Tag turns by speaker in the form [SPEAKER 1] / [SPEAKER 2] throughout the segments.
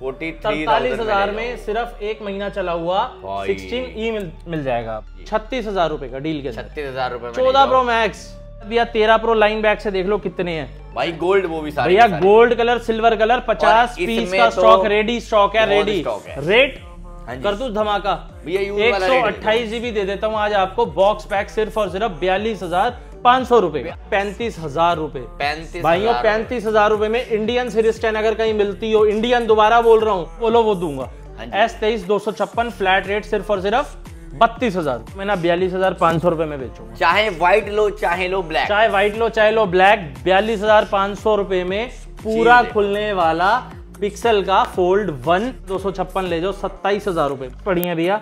[SPEAKER 1] 43,000 में सिर्फ 1 महीना चला हुआ 16E मिल जाएगा। 36,000 रुपए का डील के
[SPEAKER 2] 36,000 रुपए
[SPEAKER 1] 14 प्रो मैक्स भैया। 13 प्रो लाइन बैक से देख लो कितने हैं
[SPEAKER 2] भाई, गोल्ड वो भी सारे
[SPEAKER 1] भैया, gold colour silver colour 50 piece का स्टॉक रेडी स्टॉक है, रेडी रेट कर दूं धमाका भैया। 128 GB दे देता हूँ आज आपको बॉक्स पैक सिर्फ और सिर्फ 42,500 रुपए, 35,000 रुपए भाइयों। 35,000 रुपए में इंडियन सीरीज 10 अगर कहीं मिलती हो, इंडियन दोबारा बोल रहा हूँ, बोलो वो दूंगा। S23 256 फ्लैट रेट सिर्फ और सिर्फ 32,000 मैं ना 42,500 रुपए में बेचूंगा।
[SPEAKER 2] चाहे व्हाइट लो चाहे लो ब्लैक,
[SPEAKER 1] चाहे व्हाइट लो चाहे लो ब्लैक, 42,500 रुपए में पूरा खुलने वाला पिक्सल का फोल्ड 1 256 ले जाओ 27,000 रुपए पड़ी है भैया।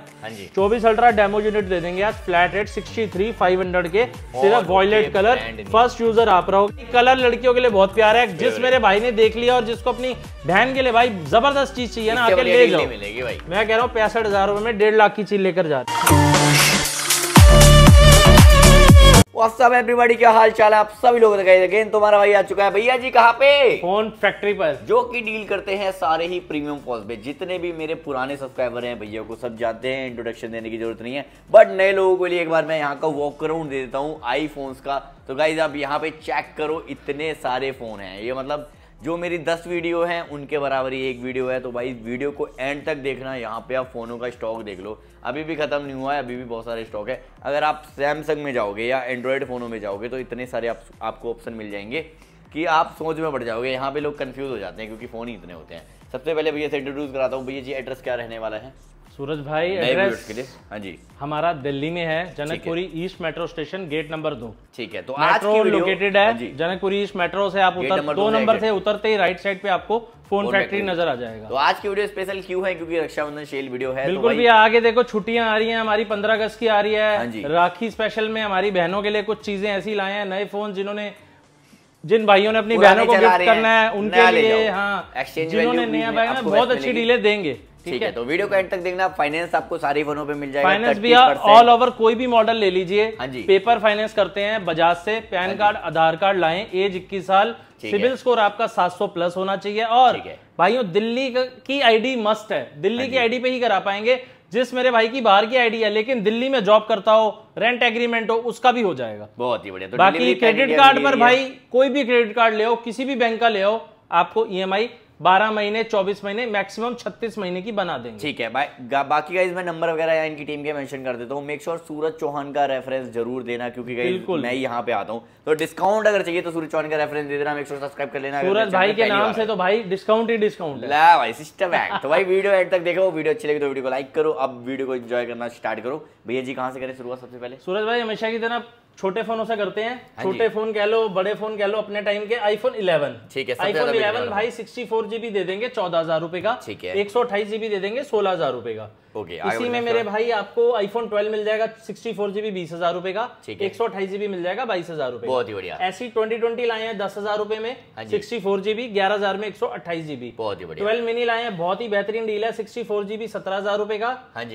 [SPEAKER 1] 24 अल्ट्रा डेमो यूनिट दे देंगे आज फ्लैट रेट 63,500 के, सिर्फ वॉयलेट कलर। फर्स्ट यूजर आप रहो। कलर लड़कियों के लिए बहुत प्यारा है, जिस मेरे भाई ने देख लिया और जिसको अपनी बहन के लिए भाई जबरदस्त चीज चाहिए ना, आके ले जाओ। मैं कह रहा हूँ 65,000 रुपए में 1.5 लाख की चीज लेकर जा रहे।
[SPEAKER 2] व्हाट्स अप एवरीबॉडी, क्या हाल चाल है आप सभी लोगों का। अगेन तुम्हारा भाई आ चुका है भैया जी कहाँ पे,
[SPEAKER 1] फोन फैक्ट्री पर,
[SPEAKER 2] जो कि डील करते हैं सारे ही प्रीमियम फोन पे। जितने भी मेरे पुराने सब्सक्राइबर हैं भैया को सब जानते हैं, इंट्रोडक्शन देने की जरूरत नहीं है, बट नए लोगों के लिए एक बार मैं यहाँ का वॉक अराउंड दे देता हूँ आईफोन्स का। तो गाइज आप यहाँ पे चेक करो, इतने सारे फोन हैं, ये मतलब जो मेरी 10 वीडियो हैं उनके बराबर ही एक वीडियो है। तो भाई वीडियो को एंड तक देखना, यहाँ पे आप फोनों का स्टॉक देख लो, अभी भी खत्म नहीं हुआ है, अभी भी बहुत सारे स्टॉक है। अगर आप सैमसंग में जाओगे या एंड्रॉयड फोनों में जाओगे तो इतने सारे आपको ऑप्शन मिल जाएंगे कि आप सोच में पड़ जाओगे। यहाँ पे लोग कंफ्यूज हो जाते हैं क्योंकि फोन ही इतने होते हैं। सबसे पहले भैया से इंट्रोड्यूस कराता हूँ। भैया जी एड्रेस क्या रहने वाला है
[SPEAKER 1] सूरज भाई? एड्रेस
[SPEAKER 2] के लिए हाँ जी,
[SPEAKER 1] हमारा दिल्ली में है, Janakpuri east metro station gate number 2।
[SPEAKER 2] ठीक है, तो
[SPEAKER 1] आज की वीडियो लोकेटेड है जनकपुरी ईस्ट मेट्रो से, आप 2 नंबर से उतरते ही राइट साइड पे आपको फोन फैक्ट्री नजर आ जाएगा।
[SPEAKER 2] तो आज की वीडियो स्पेशल क्यों है? क्योंकि रक्षाबंधन सेल वीडियो है।
[SPEAKER 1] बिल्कुल भैया, आगे देखो छुट्टियां आ रही हैं हमारी, 15 अगस्त की आ रही है, राखी स्पेशल में हमारी बहनों के लिए कुछ चीजें ऐसी लाए हैं, नए फोन जिन भाइयों ने अपनी बहनों को गिफ्ट करना है उनके लिए, हाँ जिन्होंने नया बैग, बहुत अच्छी डीलें देंगे।
[SPEAKER 2] ठीक है, तो वीडियो को एंड तक देखना। फाइनेंस आपको सारे फोनों पे मिल जाएगा।
[SPEAKER 1] फाइनेंस भी ऑल ओवर कोई भी मॉडल ले लीजिए, पेपर फाइनेंस करते हैं बजाज से। पैन कार्ड आधार कार्ड लाएं, एज 21 साल, सिविल स्कोर आपका 700 प्लस होना चाहिए। और भाइयों दिल्ली की आईडी मस्ट है, दिल्ली की आईडी पे ही करा पाएंगे। जिस मेरे भाई की बाहर की आईडी है लेकिन दिल्ली में जॉब करता हो, रेंट एग्रीमेंट हो, उसका भी हो जाएगा।
[SPEAKER 2] बहुत ही बढ़िया। तो
[SPEAKER 1] बाकी क्रेडिट कार्ड पर भाई कोई भी क्रेडिट कार्ड ले आओ, किसी भी बैंक का ले आओ, आपको EMI 12 महीने 24 महीने मैक्सिमम 36 महीने की बना देंगे।
[SPEAKER 2] ठीक है बाकी गाइस मैं नंबर वगैरह या इनकी टीम के मेंशन कर देता हूँ। मेक श्योर सूरज चौहान का रेफरेंस जरूर देना, क्योंकि गाइस मैं यहाँ पे आता हूँ तो डिस्काउंट अगर चाहिए तो सूरज चौहान का रेफरेंस दे देना। मेक श्योर सब्सक्राइब कर लेना।
[SPEAKER 1] सूरज भाई के नाम से तो भाई डिस्काउंट ही डिस्काउंट है।
[SPEAKER 2] ला भाई सिस्टम है। तो भाई वीडियो एंड तक देखो, वीडियो अच्छी लगी तो वीडियो को लाइक करो। अब वीडियो को एंजॉय करना स्टार्ट करो। भैया जी कहाँ से करें शुरुआत? सबसे पहले सूरज
[SPEAKER 1] भाई हमेशा की तरह छोटे फोनों से करते हैं। छोटे फोन कह लो, बड़े फोन कह लो, अपने टाइम के आईफोन 11।
[SPEAKER 2] ठीक है,
[SPEAKER 1] आईफोन 11 भाई 64 GB दे देंगे 14,000 रुपए का।
[SPEAKER 2] ठीक है,
[SPEAKER 1] 128 GB दे देंगे 16,000 रुपए का। इसी में मेरे भाई आपको आईफोन 12 मिल जाएगा 64 GB 20,000 रुपए का। 128 GB मिल जाएगा 22,000 रुपए।
[SPEAKER 2] बहुत ही बढ़िया।
[SPEAKER 1] ऐसी 2020 लाए हैं 10,000 रुपए में 64 GB, 11,000 में 128 GB।
[SPEAKER 2] बहुत ही बढ़िया।
[SPEAKER 1] 12 मिनी लाए हैं, बहुत ही बेहतरीन डील है, 64 GB 17,000 रुपए का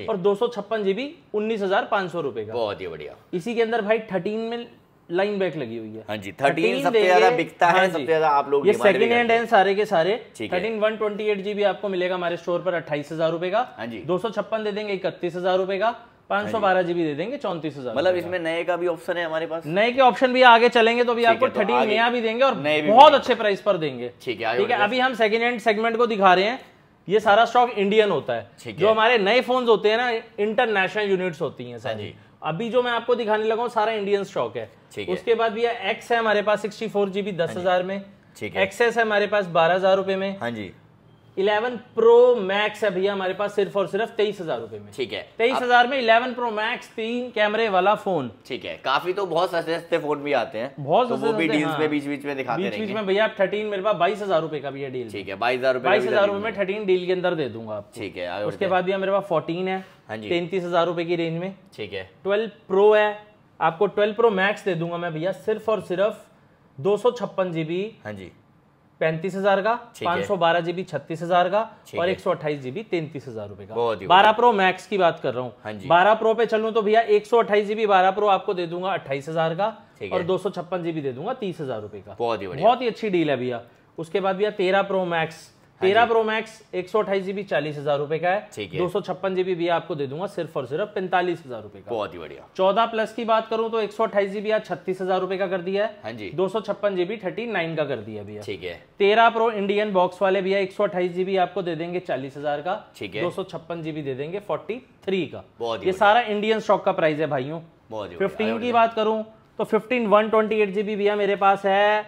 [SPEAKER 1] और 256 GB 19,500 रुपए का।
[SPEAKER 2] बहुत ही बढ़िया।
[SPEAKER 1] इसी के अंदर भाई 13 में लाइन बैक लगी हुई है।
[SPEAKER 2] हाँ जी, 13 सबसे ज्यादा बिकता है, सबसे ज्यादा आप लोग
[SPEAKER 1] ये सेकंड हैंड है सारे के सारे। 13 128 GB आपको मिलेगा हमारे स्टोर पर 28,000 रुपए का। 256 दे देंगे 31,000 रुपए का। 512 GB दे देंगे 34,000।
[SPEAKER 2] मतलब इसमें नए का भी ऑप्शन है हमारे पास।
[SPEAKER 1] नए के ऑप्शन भी आगे चलेंगे तो भी आपको 13 नया भी देंगे और बहुत अच्छे प्राइस पर देंगे।
[SPEAKER 2] ठीक है,
[SPEAKER 1] अभी हम सेकंड हैंड सेगमेंट को दिखा रहे हैं। ये सारा स्टॉक इंडियन होता है। जो हमारे नए फोन होते हैं ना, इंटरनेशनल यूनिट्स होती है सारी। अभी जो मैं आपको दिखाने लगा हूँ सारा इंडियन स्टॉक है। उसके बाद भैया एक्स है हमारे पास 64 GB 10,000 में। एक्सेस है हमारे पास 12,000 रुपए में।
[SPEAKER 2] हाँ जी।
[SPEAKER 1] 11 प्रो मैक्स है भैया हमारे पास सिर्फ और सिर्फ 23,000 रुपए में।
[SPEAKER 2] ठीक है,
[SPEAKER 1] 23,000 में 11 प्रो मैक्स 3 कैमरे वाला फोन।
[SPEAKER 2] ठीक है, काफी तो बहुत सस्ते सस्ते फोन भी आते हैं,
[SPEAKER 1] बहुत
[SPEAKER 2] तो वो भी डील्स में बीच बीच में दिखाते रहेंगे।
[SPEAKER 1] बीच में भैया 13 मेरे पास 22,000 रुपए का भी है डील।
[SPEAKER 2] ठीक है, 22,000
[SPEAKER 1] रुपए में 13 डील के अंदर दे दूंगा आपको।
[SPEAKER 2] ठीक है,
[SPEAKER 1] उसके बाद भैया मेरे पास 14 है 33,000 रुपए की रेंज में।
[SPEAKER 2] ठीक है,
[SPEAKER 1] 12 प्रो है, आपको 12 प्रो मैक्स दे दूंगा मैं भैया सिर्फ और सिर्फ 256 GB।
[SPEAKER 2] हाँ जी,
[SPEAKER 1] 35,000 का, 512 GB 36,000 का और 128 GB 33,000 रुपए का। 12 प्रो मैक्स की बात कर रहा हूँ। 12 प्रो पे चलूं तो भैया 128 GB 12 प्रो आपको दे दूंगा 28,000 का और 256 GB दे दूंगा 30,000 रुपए का। बहुत ही अच्छी डील है भैया। उसके बाद भैया 13 pro max 13 pro max 128GB 40,000 रुपए का है।
[SPEAKER 2] ठीक है।
[SPEAKER 1] 256GB भी आपको दे दूंगा सिर्फ और सिर्फ 45,000 रुपए का।
[SPEAKER 2] बहुत ही बढ़िया।
[SPEAKER 1] 14 प्लस की बात करूं तो 128GB आज 36,000 रुपए का कर दिया है।
[SPEAKER 2] हाँ जी।
[SPEAKER 1] 256GB 39 का कर दिया भैया।
[SPEAKER 2] ठीक है।
[SPEAKER 1] 13 प्रो इंडियन बॉक्स वाले भैया 128GB आपको दे देंगे 40,000 का।
[SPEAKER 2] ठीक है।
[SPEAKER 1] 256GB दे देंगे 43 का।
[SPEAKER 2] बहुत ही
[SPEAKER 1] ये सारा इंडियन स्टॉक का प्राइस है भाइयों।
[SPEAKER 2] बहुत ही
[SPEAKER 1] 15 की बात करूं तो 15 128GB भैया मेरे पास है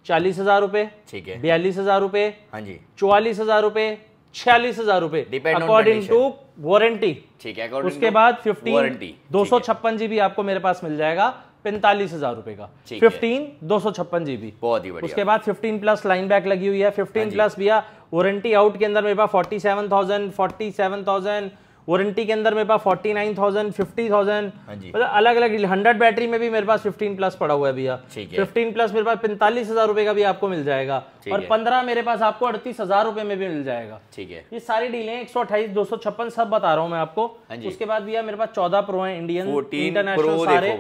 [SPEAKER 1] 40,000 रुपए।
[SPEAKER 2] ठीक है।
[SPEAKER 1] 42,000 रुपए।
[SPEAKER 2] हाँ जी।
[SPEAKER 1] 44,000 रुपए, 46,000 रुपए
[SPEAKER 2] Depend on
[SPEAKER 1] according to warranty.
[SPEAKER 2] ठीक है।
[SPEAKER 1] उसके बाद 15
[SPEAKER 2] वारंटी
[SPEAKER 1] 256GB आपको मेरे पास मिल जाएगा 45,000 रुपए का। 15 256GB।
[SPEAKER 2] बहुत ही बढ़िया।
[SPEAKER 1] उसके बाद 15 प्लस लाइन बैक लगी हुई है। 15 प्लस भैया वारंटी आउट के अंदर मेरे पास 47,000 वारंटी के अंदर मेरे पास 49,000 50,000 मतलब अलग अलग 100 बैटरी में भी मेरे पास 15 प्लस पड़ा हुआ है भैया। 15 प्लस मेरे पास 45,000 रुपए का भी आपको मिल जाएगा और 15 मेरे पास आपको 38,000 रुपए में भी मिल जाएगा।
[SPEAKER 2] ठीक है।
[SPEAKER 1] ये सारी डीलें 128 256 सब बता रहा हूँ मैं आपको। उसके बाद भैया मेरे पास 14 प्रो है इंडियन इंटरनेशनल सारे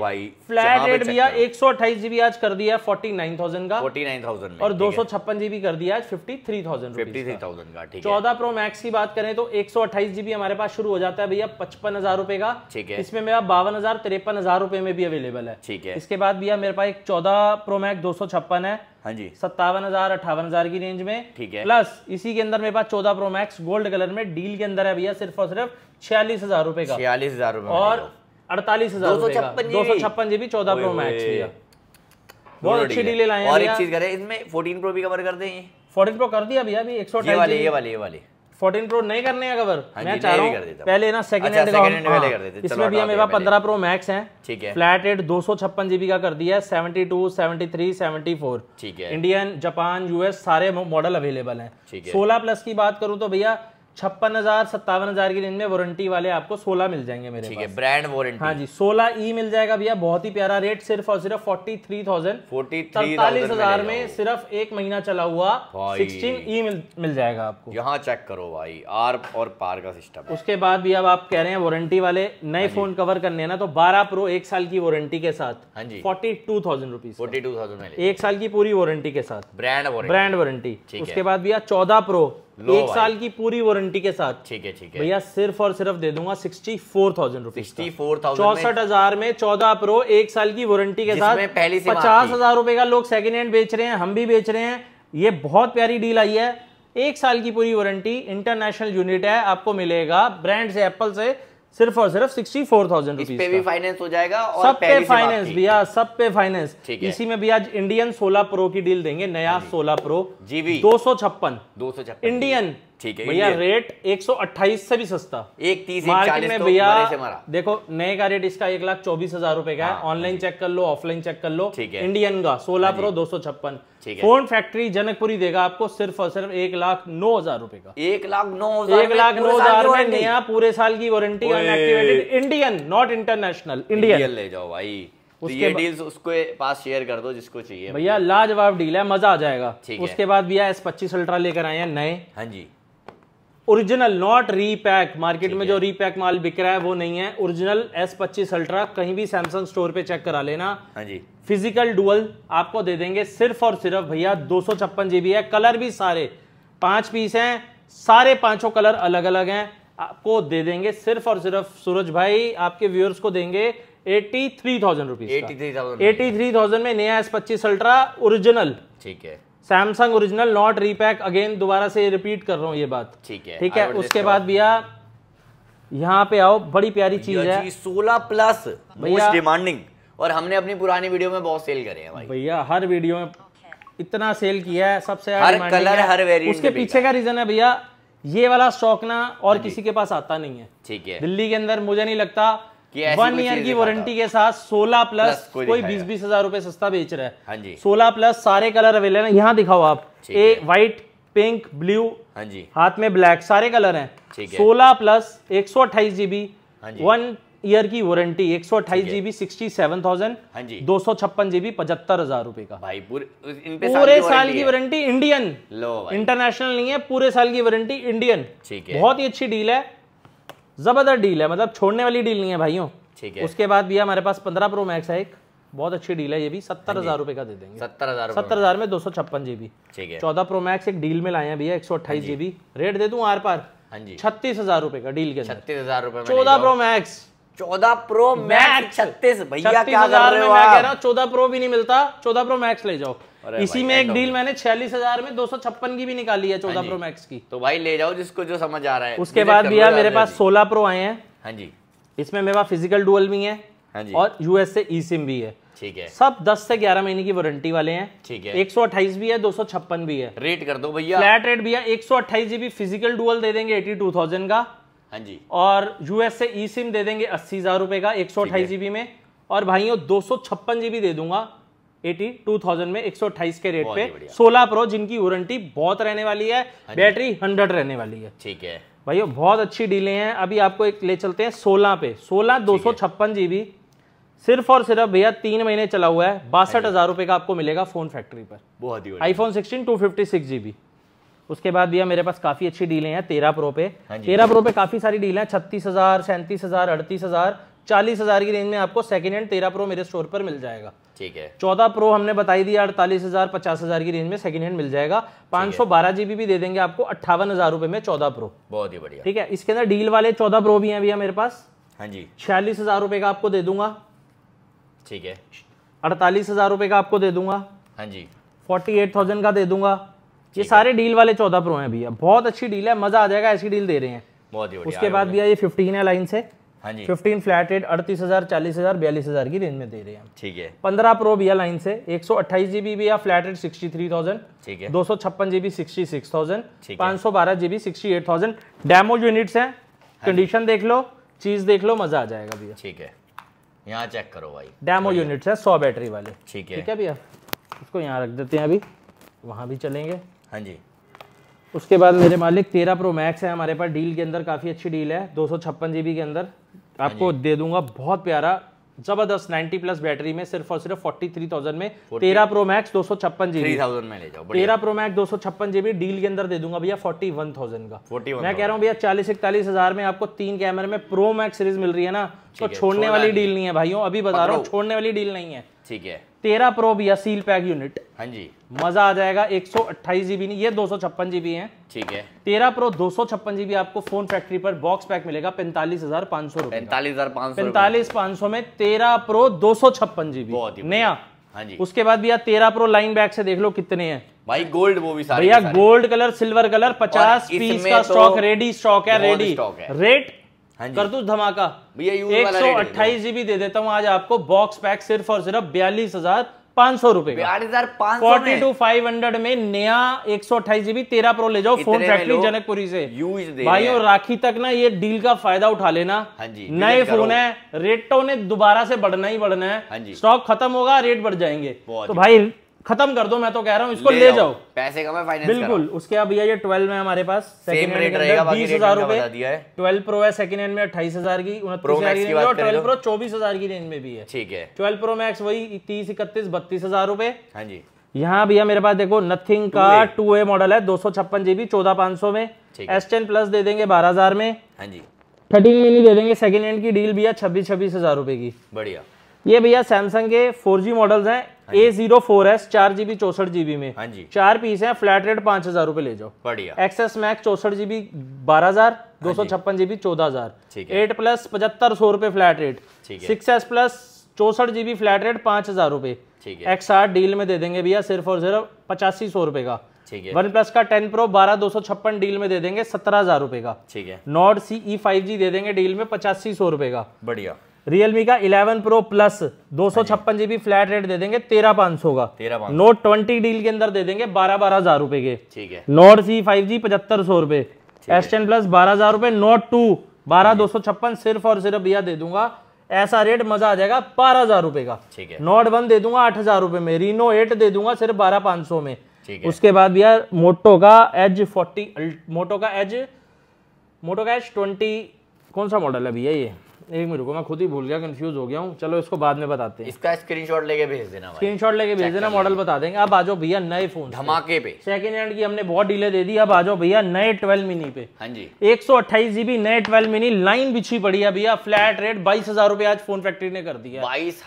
[SPEAKER 1] फ्लैट रेट भैया 128GB आज कर दिया 49,000 का
[SPEAKER 2] 49,000 में
[SPEAKER 1] और 256GB कर दिया आज 53,000
[SPEAKER 2] का। ठीक है।
[SPEAKER 1] 14 प्रो मैक्स की बात करें तो 128GB हमारे पास शुरू हो जाता है भैया 55,000 रुपए का।
[SPEAKER 2] ठीक है।
[SPEAKER 1] इसमें मेरा 52,000 53,000 रुपए में भी अवेलेबल है।
[SPEAKER 2] ठीक है।
[SPEAKER 1] इसके बाद भैया मेरे पास एक 14 प्रो मैक्स 256 है।
[SPEAKER 2] हाँ जी।
[SPEAKER 1] 57,000 58,000 की रेंज में।
[SPEAKER 2] ठीक है।
[SPEAKER 1] प्लस इसी के अंदर मेरे पास 14 प्रो मैक्स गोल्ड कलर में डील के अंदर है भैया सिर्फ और सिर्फ 46,000 रुपए का।
[SPEAKER 2] 46,000 रुपए
[SPEAKER 1] और 48,000 रुपए का 256GB 14 प्रो मैक्स भैया बहुत अच्छी डील लाए हैं।
[SPEAKER 2] और एक चीज करें इसमें 14 प्रो भी कवर कर दें।
[SPEAKER 1] 14 प्रो कर दिया भैया अभी 128
[SPEAKER 2] ये वाले
[SPEAKER 1] 14 प्रो नहीं करने का कवर।
[SPEAKER 2] हाँ
[SPEAKER 1] मैं चाह रहा हूँ पहले ना सेकंड हैंड का
[SPEAKER 2] कर देते।
[SPEAKER 1] इसमें भी मेरे पास 15 प्रो मैक्स है।
[SPEAKER 2] ठीक है।
[SPEAKER 1] फ्लैट रेट 256GB का कर दिया है 72 73 74।
[SPEAKER 2] ठीक है।
[SPEAKER 1] इंडियन जापान यूएस सारे मॉडल अवेलेबल हैं। 16 प्लस की बात करूँ तो भैया 56,000 57,000 की रेंज में वारंटी वाले आपको 16 मिल जाएंगे मेरे पास।
[SPEAKER 2] Brand warranty.
[SPEAKER 1] हाँ जी 16E मिल जाएगा भैया बहुत ही प्यारा रेट सिर्फ और सिर्फ 43,000 में सिर्फ एक महीना चला हुआ 16E मिल जाएगा आपको।
[SPEAKER 2] यहाँ चेक करो भाई आर और पार का सिस्टम।
[SPEAKER 1] उसके बाद भी अब आप कह रहे हैं वारंटी वाले नए फोन कवर करने हैं ना तो 12 प्रो 1 साल की वारंटी के साथ 42,000 रुपीज
[SPEAKER 2] 42,000 में
[SPEAKER 1] 1 साल की पूरी वारंटी के साथ
[SPEAKER 2] ब्रांड
[SPEAKER 1] वारंटी। उसके बाद भैया 14 प्रो 1 साल की पूरी वारंटी के साथ।
[SPEAKER 2] ठीक है।
[SPEAKER 1] भैया सिर्फ और सिर्फ दे दूंगा 64,000 रुपीज
[SPEAKER 2] 64,000
[SPEAKER 1] में 14 प्रो 1 साल की वारंटी के साथ 50,000 रुपए का लोग सेकंड हैंड बेच रहे हैं हम भी बेच रहे हैं। ये बहुत प्यारी डील आई है 1 साल की पूरी वारंटी इंटरनेशनल यूनिट है आपको मिलेगा ब्रांड से एप्पल से सिर्फ और सिर्फ 64,000 रुपीज पे
[SPEAKER 2] भी फाइनेंस हो जाएगा और
[SPEAKER 1] सब पे फाइनेंस भैया सब पे फाइनेंस।
[SPEAKER 2] इसी
[SPEAKER 1] में भी आज इंडियन 16 प्रो की डील देंगे नया 16 प्रो
[SPEAKER 2] जीबी
[SPEAKER 1] 256 इंडियन।
[SPEAKER 2] ठीक है
[SPEAKER 1] भैया रेट 128 से भी सस्ता
[SPEAKER 2] 130
[SPEAKER 1] मार्केट में भैया देखो नए का रेट इसका 1,24,000 रुपए का है। ऑनलाइन चेक कर लो ऑफलाइन चेक कर लो। इंडियन का 16 प्रो 256 फोन फैक्ट्री जनकपुरी देगा आपको सिर्फ और सिर्फ 1,09,000 रुपए का 1,09,000 में नया पूरे साल की warranty unactivated Indian not international Indian
[SPEAKER 2] ले जाओ भाई। तो ये डील्स उसको पास शेयर कर दो जिसको चाहिए
[SPEAKER 1] भैया लाजवाब डील है मजा आ जाएगा। उसके बाद भैया S25 अल्ट्रा लेकर आए हैं नए।
[SPEAKER 2] हाँ जी
[SPEAKER 1] ओरिजिनल नॉट रीपैक। मार्केट में जो रीपैक माल बिक रहा है वो नहीं है ओरिजिनल S25 अल्ट्रा कहीं भी सैमसंग स्टोर पे चेक करा लेना।
[SPEAKER 2] हाँ जी
[SPEAKER 1] फिजिकल डुअल आपको दे देंगे सिर्फ और सिर्फ भैया 256GB है। कलर भी सारे 5 पीस हैं सारे पांचों कलर अलग अलग हैं आपको दे देंगे सिर्फ और सिर्फ सूरज भाई आपके व्यूअर्स को देंगे 83,000 रुपीज 83,000 में नया S25 अल्ट्रा ओरिजिनल।
[SPEAKER 2] ठीक है
[SPEAKER 1] Samsung original not repack again दोबारा से रिपीट कर रहा हूँ ये बात। ठीक है। उसके बाद भैया यहाँ पे आओ बड़ी प्यारी चीज है
[SPEAKER 2] 16 प्लस मोस्ट डिमांडिंग और हमने अपनी पुरानी वीडियो में बहुत सेल करे हैं भाई।
[SPEAKER 1] भैया हर वीडियो में इतना सेल किया है सबसे
[SPEAKER 2] हर कलर हर वेरिएंट।
[SPEAKER 1] उसके पीछे का रीजन है भैया ये वाला स्टॉक ना और किसी के पास आता नहीं है।
[SPEAKER 2] ठीक है।
[SPEAKER 1] दिल्ली के अंदर मुझे नहीं लगता 1 ईयर की वारंटी के साथ 16 प्लस कोई 20-20 हजार रुपए सस्ता बेच रहा है।
[SPEAKER 2] हाँ जी
[SPEAKER 1] 16 प्लस सारे कलर अवेलेबल है। यहाँ दिखाओ आप व्हाइट पिंक ब्लू
[SPEAKER 2] हाँ जी
[SPEAKER 1] हाथ में ब्लैक सारे कलर हैं। 16 प्लस 128GB 1 ईयर की वारंटी 128GB 67,000 256GB 75,000 रुपए का
[SPEAKER 2] भाई
[SPEAKER 1] पूरे साल की वारंटी इंडियन इंटरनेशनल नहीं है पूरे साल की वारंटी इंडियन। बहुत ही अच्छी डील है जबरदस्त डील है मतलब छोड़ने वाली डील नहीं है भाइयों।
[SPEAKER 2] ठीक है।
[SPEAKER 1] उसके बाद भी हमारे पास 15 प्रो मैक्स है एक बहुत अच्छी डील है ये भी, 70,000 रुपए का दे देंगे।
[SPEAKER 2] 70,000
[SPEAKER 1] में 256 GB।
[SPEAKER 2] ठीक है।
[SPEAKER 1] 14 Pro Max एक डील में लाए हैं भैया, 128 GB। रेट दे दूं आर पार,
[SPEAKER 2] हाँ जी,
[SPEAKER 1] 36,000 रुपए का डील के अंदर।
[SPEAKER 2] 36,000 रुपए में
[SPEAKER 1] 14 Pro Max,
[SPEAKER 2] 14 Pro Max 36, भैया क्या कर
[SPEAKER 1] 36,000
[SPEAKER 2] रहे
[SPEAKER 1] में
[SPEAKER 2] हो
[SPEAKER 1] मैं कह
[SPEAKER 2] आप?
[SPEAKER 1] रहा हूँ 14 Pro भी नहीं मिलता, 14 Pro Max ले जाओ।
[SPEAKER 2] अरे
[SPEAKER 1] इसी
[SPEAKER 2] भाई,
[SPEAKER 1] में एक
[SPEAKER 2] end
[SPEAKER 1] डील मैंने 46,000 में 256 की भी निकाली है 14 Pro Max की।
[SPEAKER 2] तो भाई ले जाओ जिसको जो समझ आ रहा है।
[SPEAKER 1] उसके बाद भैया मेरे पास 16 Pro आए हैं।
[SPEAKER 2] हाँ जी,
[SPEAKER 1] इसमें मेरे पास फिजिकल डुअल भी है,
[SPEAKER 2] हाँ जी,
[SPEAKER 1] और यूएस से ई सिम भी है।
[SPEAKER 2] ठीक है।
[SPEAKER 1] सब 10 से 11 महीने की वारंटी वाले हैं।
[SPEAKER 2] ठीक है।
[SPEAKER 1] 128 भी है, 256 भी है।
[SPEAKER 2] रेट कर दो भैया।
[SPEAKER 1] फ्लैट रेट भैया 128 GB फिजिकल डुअल दे देंगे 82,000 का,
[SPEAKER 2] हाँ जी,
[SPEAKER 1] और यूएस से ई सिम दे देंगे 80,000 रुपए का 128 GB में। और भाइयों 256 GB दे दूंगा 82,000 में 128 के रेट पे। 16 Pro जिनकी वारंटी बहुत रहने वाली है, बैटरी 100 रहने वाली है।
[SPEAKER 2] ठीक है
[SPEAKER 1] भाइयों बहुत अच्छी डीलें हैं। अभी आपको एक ले चलते हैं 16 पे, 16 256 GB, सिर्फ और सिर्फ भैया 3 महीने चला हुआ है, 62,000 रुपए का आपको मिलेगा फोन फैक्ट्री पर।
[SPEAKER 2] बहुत ही
[SPEAKER 1] iPhone 16 256 GB। उसके बाद भैया मेरे पास काफी अच्छी डीलें हैं 13 Pro पे। 13 Pro पे काफी सारी डीलें हैं, 36,000, 37,000, 38,000, 40,000 की रेंज में आपको सेकंड हैंड 13 Pro मेरे स्टोर पर मिल जाएगा।
[SPEAKER 2] ठीक है।
[SPEAKER 1] 14 Pro हमने बताई दिया 48,000, 50,000 की रेंज में सेकंड हैंड मिल जाएगा। 512 GB भी दे देंगे आपको 58,000 रुपए में 14 Pro।
[SPEAKER 2] बहुत ही बढ़िया।
[SPEAKER 1] ठीक है। इसके अंदर डील वाले 14 Pro भी हैं भैया मेरे पास।
[SPEAKER 2] हाँ जी,
[SPEAKER 1] 46,000 रुपए का आपको दे दूंगा।
[SPEAKER 2] ठीक है।
[SPEAKER 1] 48,000 रुपए का आपको दे दूंगा।
[SPEAKER 2] हाँ जी,
[SPEAKER 1] 48,000 का दे दूंगा। ये सारे डील वाले 14 Pro हैं भैया, बहुत अच्छी डील है, मजा आ जाएगा, ऐसी डील दे रहे हैं।
[SPEAKER 2] बहुत ही बढ़िया।
[SPEAKER 1] उसके बाद भैया ये 15 है लाइन से।
[SPEAKER 2] हाँ जी,
[SPEAKER 1] 15 फ्लैट रेट 38,000, 40,000, 42,000 की रेंज में दे रहे हैं।
[SPEAKER 2] ठीक है।
[SPEAKER 1] 15 Pro भैया लाइन से 128 GB भैया फ्लैट रेट 63,000।
[SPEAKER 2] ठीक है।
[SPEAKER 1] 256 GB 66,000।
[SPEAKER 2] ठीक है।
[SPEAKER 1] 512 GB 68,000। डेमो यूनिट्स हैं, कंडीशन देख लो, चीज देख लो, मजा आ जाएगा भैया।
[SPEAKER 2] ठीक है, यहाँ चेक करो भाई,
[SPEAKER 1] डेमो यूनिट्स है 100 बैटरी वाले।
[SPEAKER 2] ठीक है।
[SPEAKER 1] ठीक है भैया, उसको यहाँ रख देते हैं, अभी वहाँ भी चलेंगे।
[SPEAKER 2] हाँ जी,
[SPEAKER 1] उसके बाद मेरे मालिक 13 Pro Max है हमारे पास, डील के अंदर काफ़ी अच्छी डील है, 256 GB के अंदर आपको दे दूंगा, बहुत प्यारा जबरदस्त 90 प्लस बैटरी में, सिर्फ और सिर्फ 43,000 में 13 Pro Max 256 GB।
[SPEAKER 2] 3,000 में ले जाओ।
[SPEAKER 1] 13 Pro Max 256 GB डील के अंदर दे दूंगा भैया 41,000 का।
[SPEAKER 2] 41,000
[SPEAKER 1] मैं कह रहा हूँ भैया 40-41,000 में आपको 3 कैमरे में Pro Max सीरीज मिल रही है ना, तो छोड़ने वाली डील नहीं है भाइयों, अभी बता रहा हूँ, छोड़ने वाली डील नहीं है।
[SPEAKER 2] ठीक है।
[SPEAKER 1] 13 Pro भैया सील पैक यूनिट,
[SPEAKER 2] हाँ जी,
[SPEAKER 1] मजा आ जाएगा। 128 GB नहीं, ये 256 GB है।
[SPEAKER 2] ठीक है।
[SPEAKER 1] 13 Pro 256 GB आपको फोन फैक्ट्री पर बॉक्स पैक मिलेगा 45,500 रुपए।
[SPEAKER 2] 45,500।
[SPEAKER 1] 45,500 में 13 Pro 256 GB
[SPEAKER 2] बहुत ही
[SPEAKER 1] नया।
[SPEAKER 2] हाँ जी।
[SPEAKER 1] उसके बाद भैया 13 Pro लाइन बैक से देख लो कितने हैं
[SPEAKER 2] भाई, गोल्ड वो भी सारे
[SPEAKER 1] भैया, gold colour, silver colour, 50 piece का स्टॉक रेडी स्टॉक है, रेडी रेट कर दूं धमाका
[SPEAKER 2] भैया,
[SPEAKER 1] 128 GB दे देता हूं आज आपको बॉक्स पैक सिर्फ और सिर्फ 42,500 रुपए का। 42,500 में नया 128 GB 13 Pro ले जाओ फोन फैक्ट्री जनकपुरी से। भाइयों राखी तक ना ये डील का फायदा उठा लेना।
[SPEAKER 2] हाँ जी,
[SPEAKER 1] नए फोन है, रेटों ने दोबारा से बढ़ना ही बढ़ना है।
[SPEAKER 2] हाँ जी,
[SPEAKER 1] स्टॉक खत्म होगा, रेट बढ़ जाएंगे, तो भाई खत्म कर दो, मैं तो कह रहा हूं इसको ले जाओ,
[SPEAKER 2] पैसे का मैं फाइनेंस
[SPEAKER 1] बिल्कुल। उसके बाद भैया ये 12 में हमारे पास सेकंड हैंड के अंदर 20,000 रुपए 12 Pro है सेकंड हैंड में 28,000 की, 29,000 की रेंज में, और 12 Pro 24,000 की रेंज में भी है।
[SPEAKER 2] ठीक है।
[SPEAKER 1] 12 Pro Max वही 30, 31, 32,000 रुपए।
[SPEAKER 2] हाँ जी,
[SPEAKER 1] यहाँ भैया मेरे पास देखो नथिंग का 2A मॉडल है 256 GB 14,500 में। S10 प्लस दे देंगे 12,000 में।
[SPEAKER 2] हाँ जी,
[SPEAKER 1] 13 मिनी दे देंगे सेकंड हैंड की डील भैया 26,000 रुपए की।
[SPEAKER 2] बढ़िया।
[SPEAKER 1] ये भैया सैमसंग के 4G मॉडल्स हैं, A04s 4 GB 64 GB में।
[SPEAKER 2] हाँ जी,
[SPEAKER 1] 4 पीस हैं, फ्लैट रेट 5,000 रुपए ले जाओ।
[SPEAKER 2] बढ़िया।
[SPEAKER 1] XS max 64 GB 12,000, 256 GB 14,000। 8 plus 7500 रुपए flat rate. 6S plus 64 GB flat rate 5,000 रुपए। X8 डील में दे देंगे भैया सिर्फ और सिर्फ 8500 रुपए का। वन प्लस का 10 Pro 12,256 डील में दे देंगे 17,000 रुपए का।
[SPEAKER 2] ठीक है।
[SPEAKER 1] नॉर्ड CE 5G दे देंगे डील में 8500 रुपए का।
[SPEAKER 2] बढ़िया।
[SPEAKER 1] रियलमी का 11 Pro plus 256 GB flat rate दे देंगे 13,500 का।
[SPEAKER 2] 13,500।
[SPEAKER 1] नोट 20 डील के अंदर दे देंगे 12,000 रुपए के।
[SPEAKER 2] ठीक है।
[SPEAKER 1] नोट C 5G 7,500 रुपए। S10 प्लस 12,000 रुपए। नोट 2 12,256 सिर्फ और सिर्फ भैया दे दूंगा, ऐसा रेट मजा आ जाएगा 12,000 रुपए का।
[SPEAKER 2] ठीक है।
[SPEAKER 1] नोट 1 दे दूंगा 8,000 रुपए में। रीनो 8 दे दूंगा सिर्फ 12,500 में।
[SPEAKER 2] ठीक है।
[SPEAKER 1] उसके बाद भैया मोटो का एज 40, मोटो का एज 20 कौन सा मॉडल है भैया ये, एक मिनट रुको, मैं खुद ही भूल गया, कंफ्यूज हो गया हूँ। चलो इसको बाद में बताते हैं।
[SPEAKER 2] इसका स्क्रीनशॉट लेके भेज देना भाई,
[SPEAKER 1] स्क्रीनशॉट लेके भेज देना, मॉडल बता देंगे। अब आ जाओ भैया नए फोन
[SPEAKER 2] धमाके पे।
[SPEAKER 1] सेकंड हैंड की हमने बहुत डीले दे दी, अब आ जाओ भैया नए 12 मिनी पे।
[SPEAKER 2] हाँ जी
[SPEAKER 1] 128 GB नए 12 मिनी, लाइन बिछी पड़ी है भैया, फ्लैट रेट 22,000 रुपए आज फोन फैक्ट्री ने कर दिया।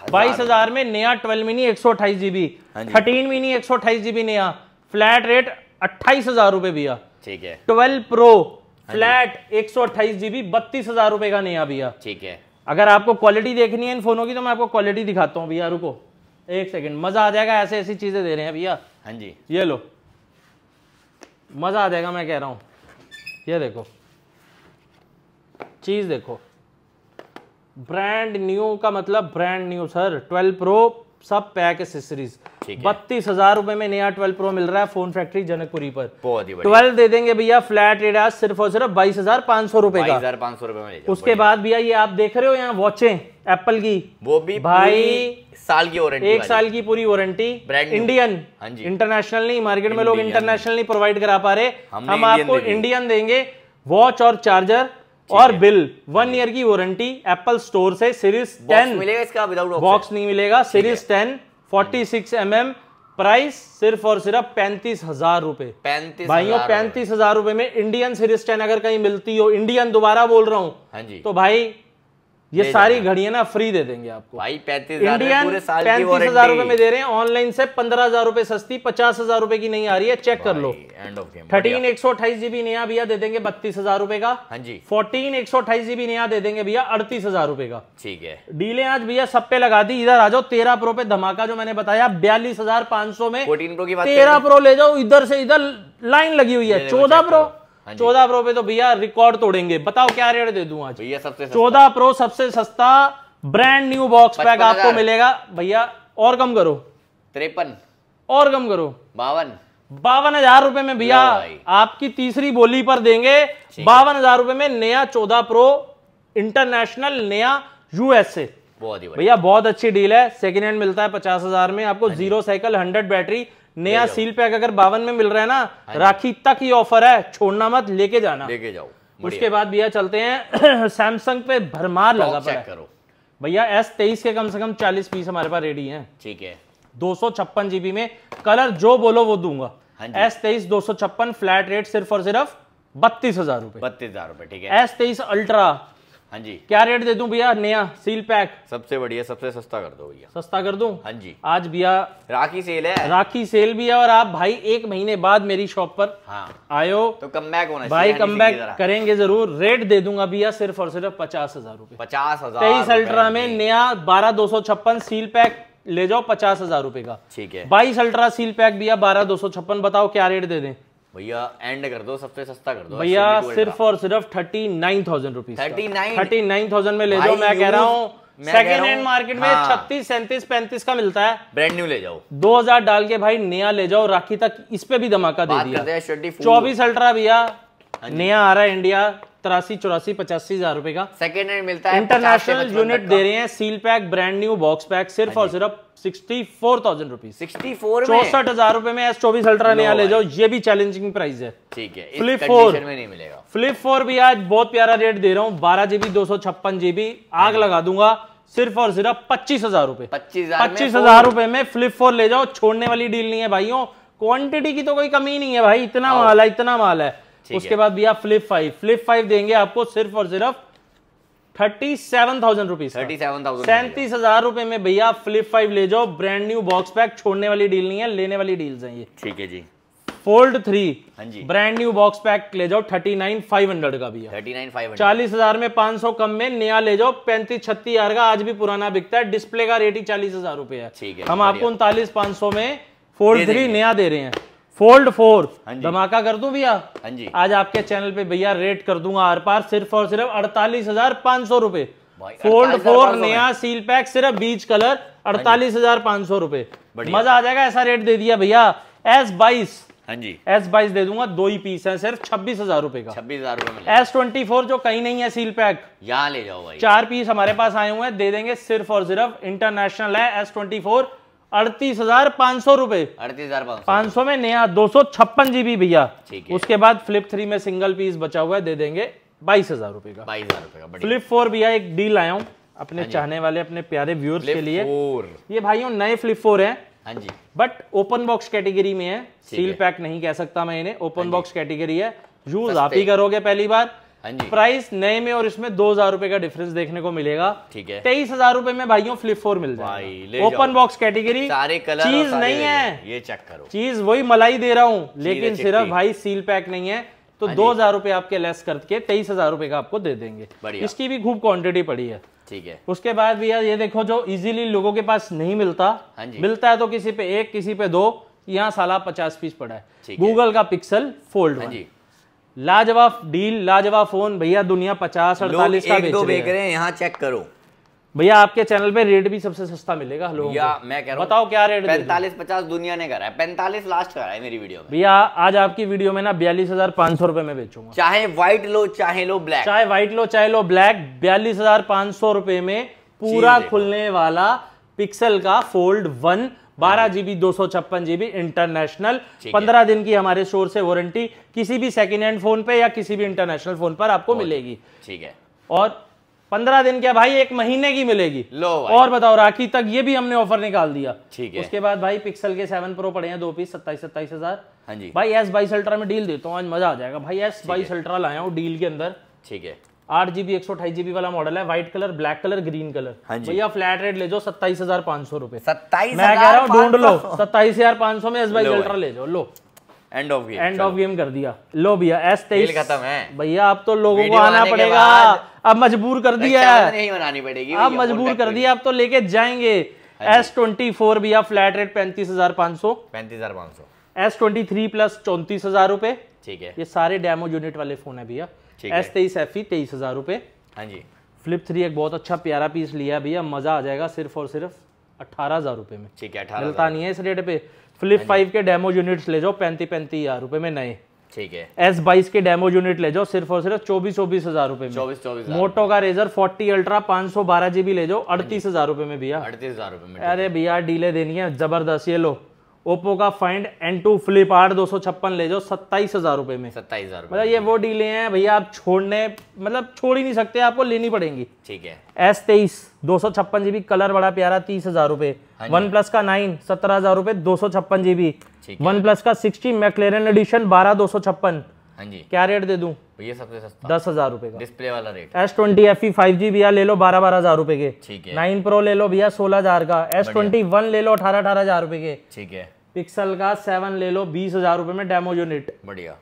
[SPEAKER 1] 22,000 में नया 12 मिनी 128 GB, 13 मिनी 128 GB नया, फ्लैट रेट 28,000 रुपए भैया।
[SPEAKER 2] ठीक है।
[SPEAKER 1] 12 प्रो फ्लैट 128 GB 32,000 रुपए का नया भैया।
[SPEAKER 2] ठीक है।
[SPEAKER 1] अगर आपको क्वालिटी देखनी है इन फोनों की तो मैं आपको क्वालिटी दिखाता हूँ भैया, रुको एक सेकंड, मजा आ जाएगा, ऐसे ऐसी चीजें दे रहे हैं भैया।
[SPEAKER 2] हाँ जी
[SPEAKER 1] ये लो, मजा आ जाएगा मैं कह रहा हूं। ये देखो चीज देखो, ब्रांड न्यू का मतलब ब्रांड न्यू सर। 12 प्रो सब पैक एक्सेसरीज, 32,000 रुपए में नया 12 प्रो मिल रहा है फोन फैक्ट्री जनकपुरी पर।
[SPEAKER 2] बहुत ही
[SPEAKER 1] 12 दे देंगे भैया फ्लैट रेट आज सिर्फ और सिर्फ 22,500 रुपए का।
[SPEAKER 2] 22,500 रुपए में ले जाओ।
[SPEAKER 1] उसके बाद भैया ये आप देख रहे हो यहाँ वॉचें एप्पल की,
[SPEAKER 2] वो भी
[SPEAKER 1] भाई
[SPEAKER 2] साल की वारंटी,
[SPEAKER 1] 1 साल की पूरी वारंटी, इंडियन, इंटरनेशनल नहीं। मार्केट में लोग इंटरनेशनल नहीं प्रोवाइड करा पा रहे, हम आपको इंडियन देंगे। वॉच और चार्जर और बिल 1 ईयर की वारंटी एप्पल स्टोर से। सीरीज 10
[SPEAKER 2] मिलेगा इसका, विदाउट
[SPEAKER 1] बॉक्स नहीं मिलेगा। सीरीज 10 46 mm, प्राइस सिर्फ और सिर्फ 35,000 रुपए।
[SPEAKER 2] 35
[SPEAKER 1] भाइयों 35,000 रुपए में इंडियन सीरीज 10 अगर कहीं मिलती हो, इंडियन दोबारा बोल रहा हूं,
[SPEAKER 2] हाँ जी,
[SPEAKER 1] तो भाई ये सारी घड़ियां ना फ्री दे देंगे आपको
[SPEAKER 2] भाई। 35,000
[SPEAKER 1] इंडियन 35,000 रुपए में दे रहे हैं, ऑनलाइन से 15,000 रुपए सस्ती, 50,000 रुपए की नहीं आ रही है, चेक कर लो। 13 128 GB नया भैया दे देंगे 32,000 रुपए का।
[SPEAKER 2] हाँ जी
[SPEAKER 1] 14 128 GB नया दे देंगे भैया 38,000 रुपए का।
[SPEAKER 2] ठीक है।
[SPEAKER 1] डीलें आज भैया सब पे लगा दी। इधर आ जाओ 13 प्रो पे धमाका जो मैंने बताया 42,500 में।
[SPEAKER 2] 14 प्रो की बात
[SPEAKER 1] 13 प्रो ले जाओ, इधर से इधर लाइन लगी हुई है। 14 प्रो पे तो भैया रिकॉर्ड तोड़ेंगे। बताओ क्या रेट दे दूं आज
[SPEAKER 2] भैया? सबसे
[SPEAKER 1] 14 प्रो सबसे सस्ता ब्रांड न्यू बॉक्स पैक आपको मिलेगा भैया। और कम करो,
[SPEAKER 2] 53
[SPEAKER 1] और कम करो, 52,000 रुपए में भैया आपकी तीसरी बोली पर देंगे। 52,000 रुपए में नया 14 प्रो इंटरनेशनल नया यूएसए। भैया बहुत अच्छी डील है। सेकेंड हैंड मिलता है 50,000 में आपको, 0 साइकिल 100 बैटरी नया सील पैक अगर 52 में मिल रहा है ना, राखी तक ही ऑफर है, छोड़ना मत, लेके जाना, लेके जाओ। उसके बाद भैया चलते हैं सैमसंग पे भरमार लगा पड़ा है भैया। S23 के कम से कम 40 पीस हमारे पास रेडी हैं। ठीक है। 256 GB में, कलर जो बोलो वो दूंगा। S23 256 फ्लैट रेट सिर्फ और सिर्फ 32,000 रुपए। 32,000 रुपए। ठीक है। S23 अल्ट्रा, हाँ जी, क्या रेट दे दूं भैया? नया सील पैक सबसे बढ़िया, सबसे सस्ता कर दो भैया। सस्ता कर दूं? हाँ जी। आज भैया राखी सेल है, राखी सेल भी है, और आप भाई 1 महीने बाद मेरी शॉप पर आयो तो कमबैक होना भाई, कमबैक करेंगे जरूर। रेट दे दूंगा भैया सिर्फ और सिर्फ 50,000 रुपए। 50,000। 23 अल्ट्रा में नया 12,256 सील पैक ले जाओ 50,000 रुपए का। ठीक है। 22 अल्ट्रा सील पैक भैया 12,256। बताओ क्या रेट दे दें भैया? एंड कर दो, सबसे सस्ता कर दो भैया, सिर्फ और सिर्फ 39,000 रुपीज। 39,000 में ले जाओ। मैं कह रहा हूँ सेकेंड हैंड मार्केट में 36 37 35 का मिलता है, ब्रांड न्यू ले जाओ। 2,000 डाल के भाई नया ले जाओ, राखी तक इस पे भी धमाका दे दिया। 24 अल्ट्रा भैया नया आ रहा है इंडिया, 83 84 85,000 रुपए का सेकेंड हैंड मिलता है। इंटरनेशनल यूनिट दे रहे हैं, seal pack brand new box pack सिर्फ और सिर्फ 64,000 रुपीज। 64,000 रुपए में S24 अल्ट्रा नया ले जाओ। ये भी चैलेंजिंग प्राइस है। ठीक है। फ्लिप 4 में नहीं मिलेगा। फ्लिप 4 भी आज बहुत प्यारा रेट दे रहा हूँ, 12 GB 256 GB आग लगा दूंगा सिर्फ और सिर्फ 25,000 रुपए। 25,000 रुपए में फ्लिप 4 ले जाओ। छोड़ने वाली डील नहीं है भाइयों, क्वांटिटी की तो कोई कमी नहीं है भाई, इतना माल है, इतना माल है। उसके बाद भैया फ्लिप 5 देंगे आपको सिर्फ और सिर्फ 37,000 रुपीज। 37,000 रुपए में भैया फ्लिप 5 ले जाओ, ब्रांड न्यू बॉक्स पैक। छोड़ने वाली डील नहीं है, लेने वाली डील्स हैं ये। ठीक है जी। Fold 3 brand new box pack ले जाओ 39,500 का भैया। 39,500। 40,000 में 500 कम में नया ले जाओ 35-36,000 का, आज भी पुराना बिकता है। डिस्प्ले का रेट ही 40,000 रुपए है। ठीक है। हम आपको 39,500 में फोल्ड 3 नया दे रहे हैं। फोल्ड 4 धमाका कर दूं भैया? हाँ जी। आज आपके चैनल पे भैया रेट कर दूंगा आर पार सिर्फ और सिर्फ 48,500 रुपए। फोल्ड 4 नया सील पैक सिर्फ बीच कलर 48,500 रुपए। मजा आ जाएगा, ऐसा रेट दे दिया भैया। S22, हाँ जी, S22 दे दूंगा, 2 ही पीस है सिर्फ 26,000 रुपए का। 26,000 रुपए। S24 जो कहीं नहीं है सील पैक, यहाँ ले जाओ भाई। 4 पीस हमारे पास आए हुए हैं, दे देंगे सिर्फ और सिर्फ, इंटरनेशनल है। S24 38,500 रुपए। 38,500 में नया 256 GB भैया। उसके बाद फ्लिप 3 में सिंगल पीस बचा हुआ है, दे देंगे 22,000 रुपए का।
[SPEAKER 2] 22,000 रुपए का।
[SPEAKER 1] फ्लिप 4 भैया एक डील लाया हूँ अपने चाहने वाले अपने प्यारे व्यूअर्स के लिए। ये भाइयों नए फ्लिप 4 हैं।
[SPEAKER 2] हाँ जी।
[SPEAKER 1] बट ओपन बॉक्स कैटेगरी में है, सील पैक नहीं कह सकता मैं इन्हें, ओपन बॉक्स कैटेगरी है। यूज आप ही करोगे पहली बार।
[SPEAKER 2] हाँ जी।
[SPEAKER 1] प्राइस नए में और इसमें 2,000 रुपए का डिफरेंस देखने को मिलेगा।
[SPEAKER 2] ठीक है।
[SPEAKER 1] 23,000 रुपए में भाइयों फ्लिप 4 मिल जाएगा। ओपन बॉक्स कैटेगरी,
[SPEAKER 2] सारे कलर
[SPEAKER 1] चीज नहीं है,
[SPEAKER 2] ये चेक करो,
[SPEAKER 1] चीज वही मलाई दे रहा हूँ, लेकिन सिर्फ भाई सील पैक नहीं है। तो 2,000 रुपए आपके लेस करके 23,000 रुपए का आपको दे देंगे। इसकी भी खूब क्वांटिटी पड़ी है।
[SPEAKER 2] ठीक है।
[SPEAKER 1] उसके बाद भैया ये देखो जो इजीली लोगों के पास नहीं मिलता, मिलता है तो किसी पे एक किसी पे दो, यहाँ साला 50 पीस पड़ा है। गूगल का पिक्सल फोल्ड 1, लाजवाब डील, लाजवाब फोन भैया। दुनिया 50-48 का
[SPEAKER 2] बेच रहे हैं, यहाँ चेक करो
[SPEAKER 1] भैया। आपके चैनल पे रेट भी सबसे सस्ता मिलेगा लोगों को।
[SPEAKER 2] मैं कह रहा हूं,
[SPEAKER 1] बताओ क्या रेट?
[SPEAKER 2] 45-50 दुनिया ने करा है, 45 लास्ट करा है मेरी वीडियो में।
[SPEAKER 1] भैया आज आपकी वीडियो में ना 42,500 रुपए में बेचूंगा।
[SPEAKER 2] चाहे व्हाइट लो चाहे लो ब्लैक,
[SPEAKER 1] चाहे व्हाइट लो चाहे लो ब्लैक, 42,500 रुपए में पूरा खुलने वाला पिक्सल का फोल्ड 1, 12 GB 256 GB इंटरनेशनल, 15 दिन की हमारे स्टोर से वारंटी किसी भी सेकेंड हैंड फोन पे या किसी भी इंटरनेशनल फोन पर आपको मिलेगी।
[SPEAKER 2] ठीक है।
[SPEAKER 1] और 15 दिन क्या भाई, 1 महीने की मिलेगी।
[SPEAKER 2] लो
[SPEAKER 1] और बताओ राखी तक ये भी हमने ऑफर निकाल दिया।
[SPEAKER 2] ठीक है।
[SPEAKER 1] उसके बाद भाई पिक्सल के 7 प्रो पड़े हैं 2 पीस 27,000।
[SPEAKER 2] हाँ जी
[SPEAKER 1] भाई S22 अल्ट्रा में डील देता हूँ, आज मजा आ जाएगा भाई। S22 अल्ट्रा लाया हूँ डील के अंदर।
[SPEAKER 2] ठीक है।
[SPEAKER 1] 8 GB 128 GB वाला मॉडल है, white colour, black colour, green colour. भैया फ्लैट रेट ले जाओ 27,500 रुपए।
[SPEAKER 2] 27,000
[SPEAKER 1] मैं कह रहा हूँ ढूंढ लो, 27,500 में S22 अल्ट्रा ले जाओ। लो
[SPEAKER 2] एंड ऑफ गेम
[SPEAKER 1] कर दिया। लो भैया S23
[SPEAKER 2] खत्म है
[SPEAKER 1] भैया। अब तो लोगों को आना पड़ेगा, अब मजबूर कर दिया है,
[SPEAKER 2] नहीं बनानी पड़ेगी,
[SPEAKER 1] अब मजबूर कर दिया, अब तो लेके जाएंगे। S24 भैया फ्लैट रेट 35,500। S23 प्लस 34,000 रुपए।
[SPEAKER 2] ठीक है।
[SPEAKER 1] ये सारे डेमो यूनिट वाले फोन है भैया। S23 FE 23,000 रुपए।
[SPEAKER 2] हाँ जी।
[SPEAKER 1] फ्लिप 3 एक बहुत अच्छा प्यारा पीस लिया भैया, मजा आ जाएगा। सिर्फ और सिर्फ 18,000 रुपए में।
[SPEAKER 2] ठीक है। 18,000
[SPEAKER 1] मिलता नहीं है इस रेट पे। फ्लिप 5 के डेमो यूनिट्स ले जाओ 35,000 रुपए में नए।
[SPEAKER 2] ठीक है।
[SPEAKER 1] S22 के डेमो यूनिट ले जाओ सिर्फ और सिर्फ 24,000 रुपए में।
[SPEAKER 2] 24,000।
[SPEAKER 1] मोटो का रेजर 40 अल्ट्रा 512 GB ले जाओ 38,000 रुपए में भैया।
[SPEAKER 2] 38,000 रुपए में।
[SPEAKER 1] अरे भैया डीले देनी है जबरदस्त। ये लो ओप्पो का फाइंड N2 फ्लिप 8 256 ले जाओ 27,000 रुपए में।
[SPEAKER 2] 27,000
[SPEAKER 1] मतलब ये वो डीले हैं भैया, आप छोड़ने मतलब छोड़ ही नहीं सकते, आपको लेनी पड़ेंगी।
[SPEAKER 2] ठीक है।
[SPEAKER 1] S23 256 GB कलर बड़ा प्यारा 30,000 रुपए। वन प्लस का 9 17,000 रुपए 256 GB। वन प्लस का 60 मैक्लेरन एडिशन 12 256।
[SPEAKER 2] हाँ जी।
[SPEAKER 1] क्या रेट दे दूं?
[SPEAKER 2] भैया सबसे सस्ता
[SPEAKER 1] 10,000 रुपए का
[SPEAKER 2] डिस्प्ले वाला रेट।
[SPEAKER 1] S20 FE 5G भैया ले लो 12,000 रुपए के।
[SPEAKER 2] ठीक है।
[SPEAKER 1] 9 प्रो ले लो भैया 16,000 का। S21 ले लो 18,000 रुपए के।
[SPEAKER 2] ठीक है।
[SPEAKER 1] पिक्सल का 7 ले लो 20,000 रुपए में डेमो यूनिट।
[SPEAKER 2] बढ़िया।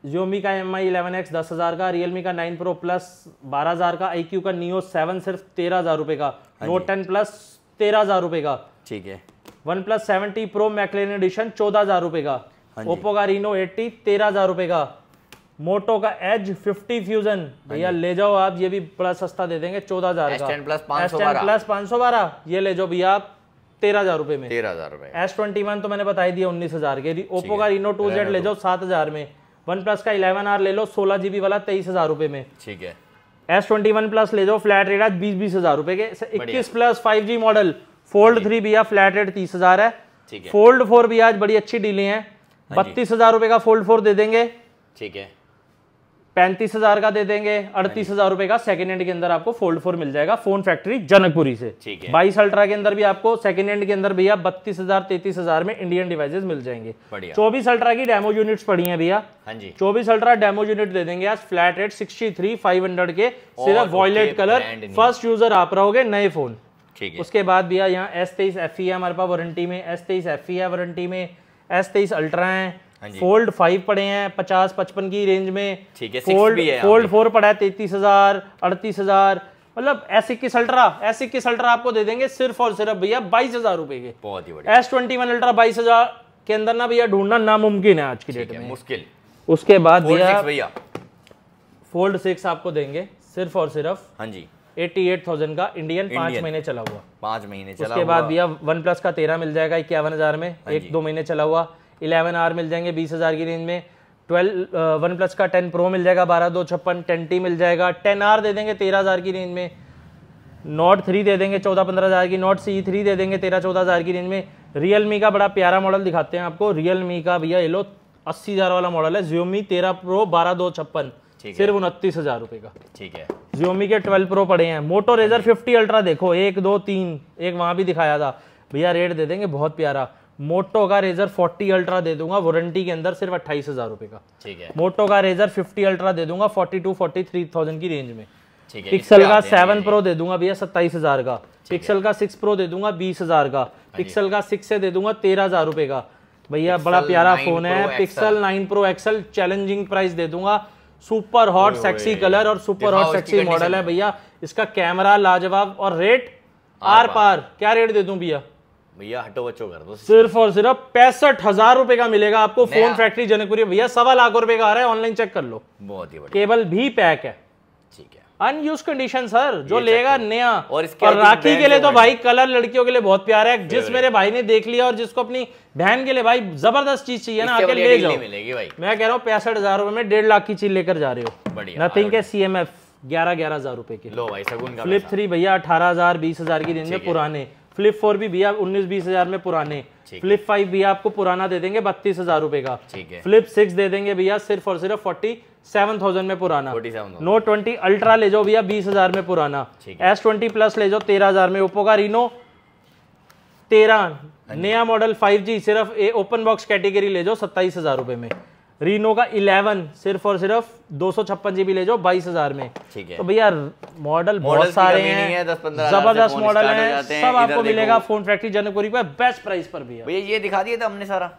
[SPEAKER 1] Xiaomi का Mi 11X 10,000 का। Realme का 9 Pro Plus 12,000 का। iQOO का Neo 7 सिर्फ 13,000 रुपए का। Note 10 Plus 13,000 रुपए का।
[SPEAKER 2] ठीक है।
[SPEAKER 1] OnePlus 70 Pro McLaren एडिशन 14,000 रुपए का। Oppo का Reno 80 13,000 रुपए का। मोटो का Edge 50 Fusion भैया ले जाओ आप, ये भी बड़ा सस्ता दे देंगे 14,000 का।
[SPEAKER 2] S10
[SPEAKER 1] Plus 512 ये ले जाओ भैया आप 13,000 रुपए में।
[SPEAKER 2] 13,000 रुपए।
[SPEAKER 1] S21 तो मैंने बता ही दिया 19,000 के। ओप्पो का Reno 2Z ले जाओ 7,000 में। वन प्लस का 11R ले लो 16 GB वाला 23,000 रुपए में।
[SPEAKER 2] ठीक है।
[SPEAKER 1] S21 प्लस ले जाओ फ्लैट रेट आज 20,000 रुपए के। 21 प्लस 5G मॉडल फोल्ड 3 भैया फ्लैट रेट 30,000 है। फोल्ड 4 भी आज बड़ी अच्छी डीलें हैं। 32,000 रुपए का फोल्ड 4 दे देंगे।
[SPEAKER 2] ठीक है।
[SPEAKER 1] 35,000 का दे देंगे। 38,000 रुपए का सेकंड हैंड के अंदर आपको फोल्ड 4 मिल जाएगा फोन फैक्ट्री जनकपुरी से। 22 अल्ट्रा के अंदर भी आपको सेकंड हैंड के अंदर भैया 32,000 33,000 में इंडियन डिवाइसेस मिल जाएंगे। 24 अल्ट्रा की डेमो यूनिट्स पड़ी हैं भैया। 24 अल्ट्रा डेमो यूनिट दे देंगे आज फ्लैट रेट 63,500 के। सिर्फ वॉयलेट कलर, फर्स्ट यूजर आप रहोगे नए फोन। उसके बाद भैया यहाँ S23 FE है हमारे पास वारंटी में। S23 FE है वारंटी में। S23 अल्ट्रा है। फोल्ड 5 पड़े हैं 50-55 की रेंज में।
[SPEAKER 2] ठीक है।
[SPEAKER 1] फोल्ड 4 पड़ा है 33,000 38,000। मतलब S21 अल्ट्रा आपको दे देंगे सिर्फ और सिर्फ भैया 22,000 रुपए के।
[SPEAKER 2] बहुत ही बढ़िया।
[SPEAKER 1] S21 अल्ट्रा 22,000 के अंदर ना भैया ढूंढना नामुमकिन है आज की डेट में,
[SPEAKER 2] मुश्किल।
[SPEAKER 1] उसके बाद भैया फोल्ड 6 आपको देंगे सिर्फ और सिर्फ 88,000 का इंडियन। 5 महीने चला हुआ।
[SPEAKER 2] 5 महीने चला।
[SPEAKER 1] उसके बाद भैया वन प्लस का 13 मिल जाएगा 51,000 में। 1-2 महीने चला हुआ। 11R मिल जाएंगे 20,000 की रेंज में। 12 वन प्लस का 10 प्रो मिल जाएगा 12,256। 10T मिल जाएगा। 10R दे देंगे 13,000 की रेंज में। नोट 3 दे देंगे 14-15,000 की। नोट C3 दे देंगे 13-14,000 की रेंज में। रियलमी का बड़ा प्यारा मॉडल दिखाते हैं आपको। रियलमी का भैया ये लो 80,000 वाला मॉडल है। Xiaomi 13 Pro 12,256 सिर्फ 29,000 रुपए का।
[SPEAKER 2] ठीक है।
[SPEAKER 1] Xiaomi के 12 Pro पड़े हैं। मोटो रेजर 50 अल्ट्रा देखो, 1 2 3, एक वहां भी दिखाया था भैया, रेट दे देंगे बहुत प्यारा। मोटो का रेजर 40 अल्ट्रा दे दूंगा वारंटी के अंदर सिर्फ 28,000 रुपए का।
[SPEAKER 2] ठीक है।
[SPEAKER 1] मोटो का रेजर 50 अल्ट्रा दे दूंगा 42-43,000 की रेंज में।
[SPEAKER 2] ठीक है।
[SPEAKER 1] पिक्सल का 7 Pro दे दूंगा भैया 27,000 का। पिक्सल का 6 Pro दे दूंगा 20,000 का। पिक्सल का 6 से दे दूंगा 13,000 रुपए का। भैया बड़ा प्यारा फोन है। Pixel 9 Pro XL challenging price दे दूंगा। सुपर हॉट सेक्सी कलर और सुपर हॉट सेक्सी मॉडल है भैया। इसका कैमरा लाजवाब और रेट आर पार। क्या रेट दे दूं भैया?
[SPEAKER 2] भैया हटो बच्चों कर दो।
[SPEAKER 1] सिर्फ और सिर्फ 65,000 रुपए का मिलेगा आपको फोन फैक्ट्री जनकपुरी भैया। 1.25 लाख रुपए का आ रहा है, ऑनलाइन चेक कर लो।
[SPEAKER 2] बहुत ही बढ़िया।
[SPEAKER 1] केबल भी पैक है।
[SPEAKER 2] ठीक है।
[SPEAKER 1] अनयूज कंडीशन सर, जो लेगा नया।
[SPEAKER 2] और
[SPEAKER 1] राखी के लिए तो भाई कलर लड़कियों के लिए बहुत प्यारा है। जिस मेरे भाई ने देख लिया और जिसको अपनी बहन के लिए भाई जबरदस्त चीज चाहिए ना, आके ले जाओ। मैं कह रहा हूँ 65,000 रुपए में 1.5 लाख की चीज लेकर जा रहे हो। नथिंग के CMF 11,000 रुपए के।
[SPEAKER 2] लो भाई सगुन का।
[SPEAKER 1] फ्लिप 3 भैया 18,000 20,000 की रेंज में पुराने। फ्लिप 4 भी भैया 19-20,000 में पुराने। फ्लिप 5 भैया आपको पुराना दे देंगे 32,000 रुपए का। फ्लिप 6 दे देंगे भैया सिर्फ और सिर्फ 47,000 में पुराना। नोट 20 अल्ट्रा ले जाओ भैया 20,000 में पुराना। S20 प्लस ले जाओ 13,000 में। ओप्पो का रीनो 13 नया मॉडल 5G सिर्फ ओपन बॉक्स कैटेगरी ले जाओ 27,000 रुपए में। रीनो का 11 सिर्फ और सिर्फ 256 GB ले जाओ 22,000 में।
[SPEAKER 2] ठीक है।
[SPEAKER 1] तो भैया मॉडल बहुत सारे हैं, जबरदस्त मॉडल हैं, सब आपको मिलेगा फोन फैक्ट्री जनकपुरी पे बेस्ट प्राइस पर भैया।
[SPEAKER 2] भैया ये दिखा दिया था हमने सारा,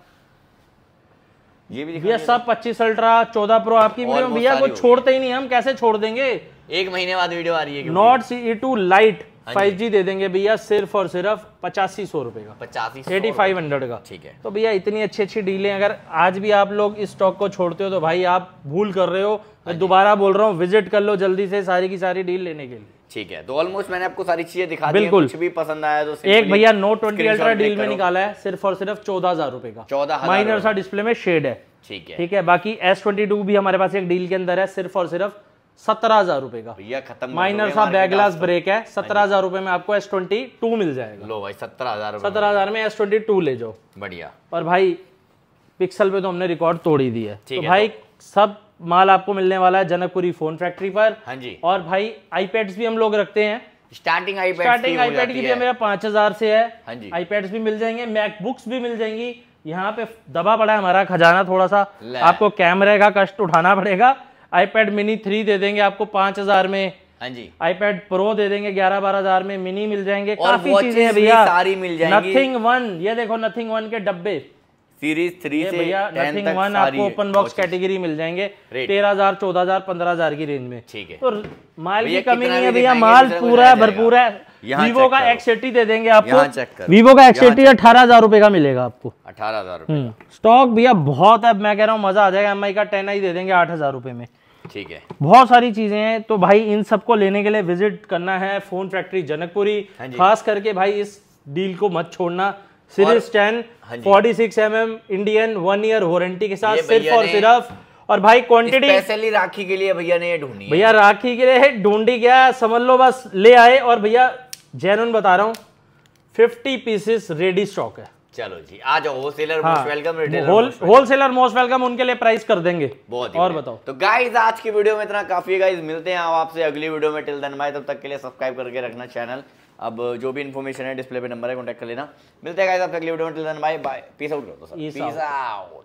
[SPEAKER 2] ये भी दिखा
[SPEAKER 1] भैया सब 25 अल्ट्रा 14 Pro आपकी वीडियो में भैया, वो छोड़ते ही नहीं, हम कैसे छोड़ देंगे।
[SPEAKER 2] एक महीने बाद वीडियो आ रही है।
[SPEAKER 1] नॉट CE2 लाइट 5G दे देंगे भैया सिर्फ और सिर्फ 8500 रुपए का। 8500 का।
[SPEAKER 2] ठीक है।
[SPEAKER 1] तो भैया इतनी अच्छी अच्छी डीलें, अगर आज भी आप लोग इस स्टॉक को छोड़ते हो तो भाई आप भूल कर रहे हो। मैं दोबारा बोल रहा हूँ, विजिट कर लो जल्दी से सारी की सारी डील लेने के लिए।
[SPEAKER 2] ठीक है। तो ऑलमोस्ट मैंने आपको सारी चीजें दिखा दी हैं, कुछ भी पसंद आया तो
[SPEAKER 1] एक भैया नोट 20 अल्ट्रा डील में निकाला है सिर्फ और सिर्फ 14,000 रुपए का।
[SPEAKER 2] 14,000
[SPEAKER 1] माइनर सा डिस्प्ले में शेड है।
[SPEAKER 2] ठीक है।
[SPEAKER 1] ठीक है। बाकी S22 भी हमारे पास एक डील के अंदर है सिर्फ और सिर्फ 17,000 रुपए का।
[SPEAKER 2] भैया खत्म
[SPEAKER 1] माइनर सा बैक ग्लास ब्रेक है। 17,000 रुपए में आपको S22 मिल जाएगा।
[SPEAKER 2] लो भाई 17,000
[SPEAKER 1] 17,000 में S22 ले जाओ।
[SPEAKER 2] बढ़िया।
[SPEAKER 1] और भाई पिक्सल पे तो हमने रिकॉर्ड तोड़ ही दिया है। तो भाई सब माल आपको मिलने वाला है जनकपुरी फोन फैक्ट्री पर।
[SPEAKER 2] हाँ जी।
[SPEAKER 1] और भाई आईपैड्स भी हम लोग रखते हैं।
[SPEAKER 2] स्टार्टिंग
[SPEAKER 1] आईपैड की भी मेरा 5,000 से है।
[SPEAKER 2] हाँ जी।
[SPEAKER 1] आईपैड्स भी मिल जाएंगे, मैकबुक्स भी मिल जाएंगी। यहाँ पे दबा पड़ा है हमारा खजाना थोड़ा सा, आपको कैमरे का कष्ट उठाना पड़ेगा। iPad mini 3 दे देंगे आपको 5,000 में।
[SPEAKER 2] हाँ जी।
[SPEAKER 1] iPad Pro दे देंगे 11-12,000 में। मिनी मिल जाएंगे, काफी चीजें हैं भैया,
[SPEAKER 2] सारी मिल जाएंगी।
[SPEAKER 1] नथिंग 1, ये देखो नथिंग 1 के डब्बे
[SPEAKER 2] सीरीज 3 से
[SPEAKER 1] भैया नथिंग 1 आपको ओपन बॉक्स कैटेगरी मिल जाएंगे 13,000 14,000 15,000 की रेंज में।
[SPEAKER 2] ठीक है।
[SPEAKER 1] तो माल की कमी नहीं है भैया, माल पूरा भरपूर है। वीवो का X80 दे देंगे आपको। वीवो का X80 18,000 रुपए का मिलेगा आपको।
[SPEAKER 2] 18,000 रुपए
[SPEAKER 1] स्टॉक भैया बहुत है, मैं कह रहा हूँ मजा आ जाएगा। MI का 10i दे देंगे 8,000 रुपए में।
[SPEAKER 2] ठीक है।
[SPEAKER 1] बहुत सारी चीजें हैं। तो भाई इन सबको लेने के लिए विजिट करना है फोन फैक्ट्री जनकपुरी। खास करके भाई इस डील को मत छोड़ना। Series 10 46mm Indian 1 year warranty के साथ सिर्फ और सिर्फ। और भाई क्वांटिटी
[SPEAKER 2] स्पेशली राखी के लिए भैया ने ये ढूंढी।
[SPEAKER 1] भैया राखी के लिए ढूंढी क्या समझ लो, बस ले आए। और भैया जेन्युइन बता रहा हूँ 50 पीसेस रेडी स्टॉक है।
[SPEAKER 2] चलो जी आ जाओ। Wholesaler most welcome, retailer
[SPEAKER 1] wholesaler most welcome, उनके लिए प्राइस कर देंगे
[SPEAKER 2] बहुत।
[SPEAKER 1] और बताओ।
[SPEAKER 2] तो गाइस आज की वीडियो में इतना काफी है गाइस, मिलते हैं आपसे अगली वीडियो में। टिल देन बाय, तब तक के लिए सब्सक्राइब करके रखना चैनल। अब जो भी इन्फॉर्मेशन है डिस्प्ले पे नंबर है, कॉन्टैक्ट कर लेना। मिलते हैं गाइस आपसे अगली वीडियो में। Till then bye bye, peace out करो। Peace out.